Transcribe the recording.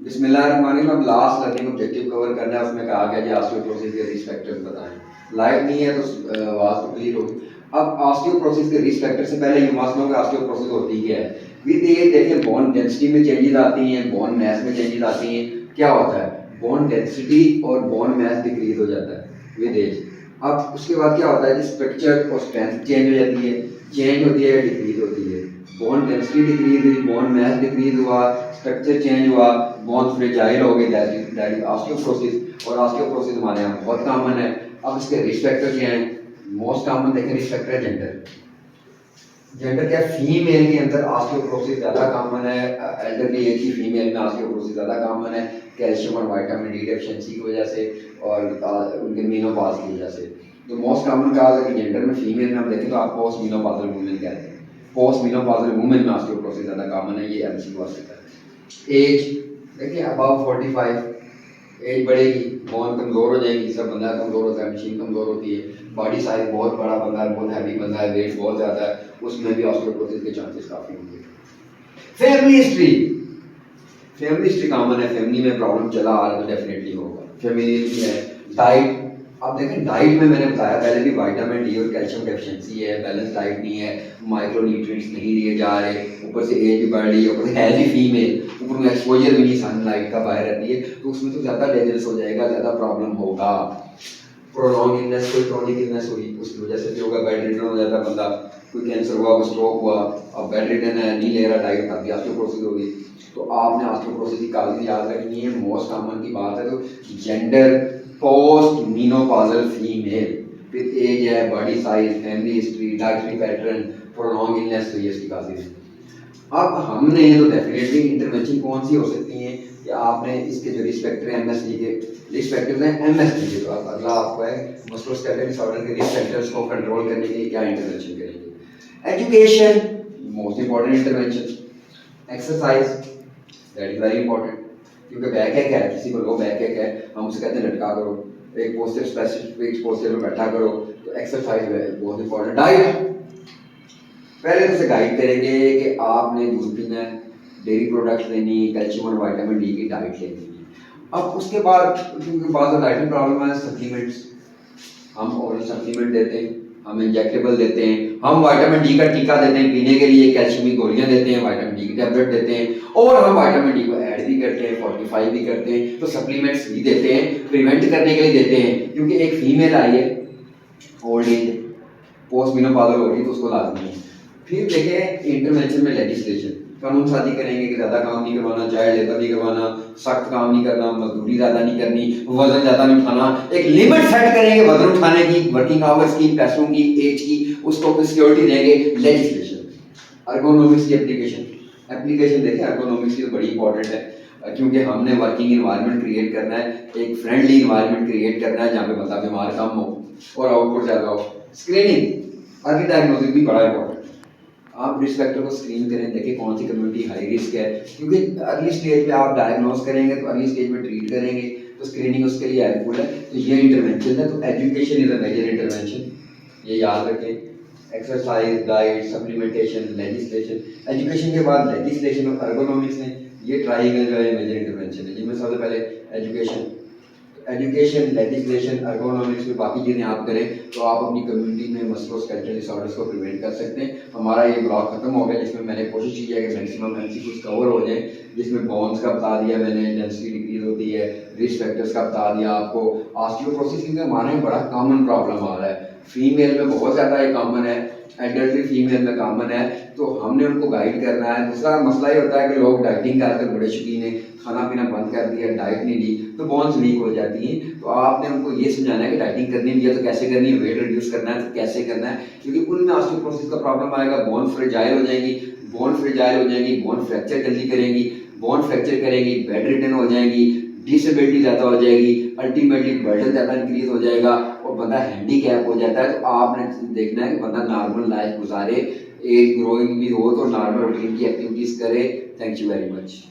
बिस्मिल्लाहिर्रहमानिर्रहीम। अब last learning objective cover करना है, उसमें कहा गया जी ऑस्टियोपोरोसिस के रिस्क फैक्टर्स बताएं। लाइट नहीं है तो आवाज़ तो क्लियर होगी। अब ऑस्टियोपोरोसिस के रिस्क फैक्टर से पहले यू मस्ट नो कि ऑस्टियोपोरोसिस होती क्या है। विद एज देखिए बोन डेंसिटी में चेंजेस आती हैं, बोन मैस में चेंजेस आती हैं। क्या होता है, बोन डेंसिटी और बोन मैस डिक्रीज हो जाता है विद एज। अब उसके बाद क्या होता है, स्ट्रक्चर और स्ट्रेंथ चेंज हो जाती है, चेंज होती है या डिक्रीज होती है। बोन डेंसिटी डिक्रीज हुई, बोन मैस डिक्रीज हुआ, स्ट्रक्चर चेंज हुआ, बोन फ्रेजाइल हो गई, दैट इज ऑस्टियोपोरोसिस। और ऑस्टियोपोरोसिस हमारे यहाँ बहुत कॉमन है। अब इसके रिस्क फैक्टर क्या हैं, मोस्ट कॉमन देखें रिस्क फैक्टर है जेंडर। जेंडर क्या, फीमेल के अंदर ऑस्टियोपोरोसिस ज़्यादा कॉमन है, एल्डरली एज की फीमेल में ऑस्टियोपोरोसिस ज़्यादा कॉमन है, कैल्शियम और विटामिन डी डेफिशिएंसी की वजह से और उनके मेनोपॉज की वजह से। तो मोस्ट कॉमन कहा है कि जेंडर में फीमेल में हम देखें तो आप पोस्ट मेनोपॉजल वुमेन कहते हैं। पोस्ट मेनोपॉजल वुमेन में ऑस्टियोपोरोसिस ज़्यादा कॉमन है, ये एमसीक्यू आ सकता है। एज देखिए अबव 45, एज बढ़ेगी, बोन कमज़ोर हो जाएगी, सब बंदा कमज़ोर होता है, मशीन कमज़ोर होती है। बॉडी साइज बहुत बड़ा बंदा है, बहुत हैवी बंदा है, वेट बहुत ज़्यादा है, उसमें भी ऑस्टियोपोरोसिस के चांसेस काफ़ी होंगे। Family history, family history common है, फैमिली में प्रॉब्लम चला आ रहा है तो डेफिनेटली होगा। फैमिली हिस्ट्री है। डाइट, आप देखें डाइट में मैंने बताया पहले भी विटामिन डी और कैल्शियम डेफिशिएंसी है, बैलेंस डाइट नहीं है, माइक्रो न्यूट्रिएंट्स नहीं लिए जा रहे, ऊपर से एज भी बढ़ रही है, ऊपर से है भी फीमेल, ऊपर में एक्सपोजर भी नहीं सनलाइट का बाहर रहती है, तो उसमें तो ज़्यादा डेंजरस हो जाएगा, ज़्यादा प्रॉब्लम होगा। प्रोलॉन्ग इलनेस, कोई क्रॉनिक इलनेस हुई उसकी वजह से भी होगा, बेड रिडन हो जाता है बंदा, कोई कैंसर हुआ, कोई स्ट्रोक हुआ, अब बेड रिडन है, नहीं ले रहा डाइट, तब भी ऑस्टियोपोरोसिस होगी। तो आपने ऑस्टियोपोरोसिस की काफी याद रखनी है। मोस्ट कॉमन की बात है तो जेंडर, पोस्ट मेनोपॉजल फीमेल, फिर एज है, body size, family history, dietary pattern, prolong illness, तो ये इसकी काफी है। अब हमने तो डेफिनेटली इंटरवेंशन कौन सी हो सकती है कि आपने इसके जो रिस्क फैक्टर है एमएसडी के रिस्क फैक्टर्स हैं एमएसडी के, तो अब अगला आपको है मस्कुलोस्केलेटल डिसऑर्डर के रिस्क फैक्टर्स को कंट्रोल करने के लिए क्या इंटरवेंशन करेंगे। Education most important intervention, exercise that is very important, क्योंकि बैक एक है, किसी को लो बैक एक है, हम उसे कहते हैं लटका करो, एक पोस्टर स्पेसिफिक पोस्टर में बैठा करो, तो एक्सरसाइज बहुत इंपॉर्टेंट। डाइट पहले तो उसे गाइड करेंगे कि आपने दूध पीना है, डेयरी प्रोडक्ट्स लेनी है, कैल्शियम और विटामिन डी की डाइट लेनी है। अब उसके बाद क्योंकि बाद डाइटरी प्रॉब्लम है, सप्लीमेंट्स, हम ओरल सप्लीमेंट देते हैं, हम इंजेक्टेबल देते हैं, हम विटामिन डी का टीका देते हैं पीने के लिए, कैल्शियम की गोलियां देते हैं, विटामिन डी की टैबलेट देते हैं, और हम विटामिन डी को ऐड भी करते हैं, फोर्टिफाई भी करते हैं, तो सप्लीमेंट्स भी देते हैं, प्रिवेंट करने के लिए देते हैं। क्योंकि एक फीमेल आई है ओल्ड एज पोस्ट मेनोपॉजल हो रही है तो उसको लाजमी है। फिर देखें इंटरवेंशन में लेजिस्लेशन, कानून शादी करेंगे कि ज़्यादा काम नहीं करवाना, चाइल्ड लेबर नहीं करवाना, सख्त काम नहीं करना, मजदूरी ज़्यादा नहीं करनी, वजन ज़्यादा नहीं उठाना, एक लिमिट सेट करेंगे वजन उठाने की, वर्किंग आवर्स की, पैसों की, एज की, उसको सिक्योरिटी देंगे। लेजिस्लेशन, अर्गोनॉमिक्स की एप्लीकेशन देखें, अर्गोनॉमिक्स की तो बड़ी इंपॉर्टेंट है, क्योंकि हमने वर्किंग इन्वायरमेंट क्रिएट करना है, एक फ्रेंडली इन्वायरमेंट क्रिएट करना है जहाँ पे बंदा बीमार कम हो और आउटपुट ज़्यादा हो। स्क्रीनिंग, अर्ली डायग्नोसिस भी बड़ा इंपॉर्टेंट, आप रिस्क फैक्टर को स्क्रीन करें, देखें कौन सी कम्युनिटी हाई रिस्क है, क्योंकि अर्ली स्टेज पे आप डायग्नोस करेंगे तो अर्ली स्टेज में ट्रीट करेंगे, तो स्क्रीनिंग उसके लिए हेल्पफुल है। तो ये इंटरवेंशन है, तो education is a major intervention, ये याद रखें। Exercise, diet, supplementation, legislation, education के बाद लेजिस्लेशन और अर्गोनॉमिक्स ने ये ट्राइंगल जो है मेजर इंटरवेंशन है, जिनमें सबसे पहले एजुकेशन, लेजिस्लेशन, अर्गोनॉमिक्स में बाकी चीज़ें आप करें तो आप अपनी कम्युनिटी में मस्कुलोस्केलेटल डिसऑर्डर्स को प्रिवेंट कर सकते हैं। हमारा ये ब्लॉग खत्म हो गया, जिसमें मैंने कोशिश की है कि मैक्सिमम एमसीक्यूज कवर हो जाए, जिसमें बोन्स का बता दिया मैंने, डेंसिटी डिक्रीज होती है, रिस्क फैक्टर्स का बता दिया आपको, ऑस्टियोपोरोसिस क्योंकि हमारे यहाँ बड़ा कॉमन प्रॉब्लम आ रहा है, फीमेल में बहुत ज़्यादा ये कॉमन है, एडल्टरी फीमेल में कॉमन है, तो हमने उनको गाइड करना है। दूसरा मसला ये होता है कि लोग डाइटिंग का आजकल बड़े शौकीन है, खाना पीना बंद कर दिया, डाइट नहीं ली तो बोन्स वीक हो जाती हैं। तो आपने उनको ये समझाना है कि डाइटिंग करनी भी है तो कैसे करनी है, वेट रिड्यूस करना है तो कैसे करना है, क्योंकि उनमें ऑस्टियोपोरोसिस का प्रॉब्लम आएगा, बोन फ्रेजाइल हो जाएगी, बोन फ्रैक्चर जल्दी करेंगी, बोन फ्रैक्चर करेंगी, बेड रिडन हो जाएगी, डिसेबिलिटी ज़्यादा हो जाएगी, अल्टीमेटली बर्डन ज़्यादा इंक्रीज हो जाएगा और बंदा हैंडीकैप हो जाता है। तो आपने देखना है कि बंदा नॉर्मल लाइफ गुजारे, एज ग्रोइंग भी हो तो नॉर्मल रूटीन की एक्टिविटीज़ करे। Thank you very much.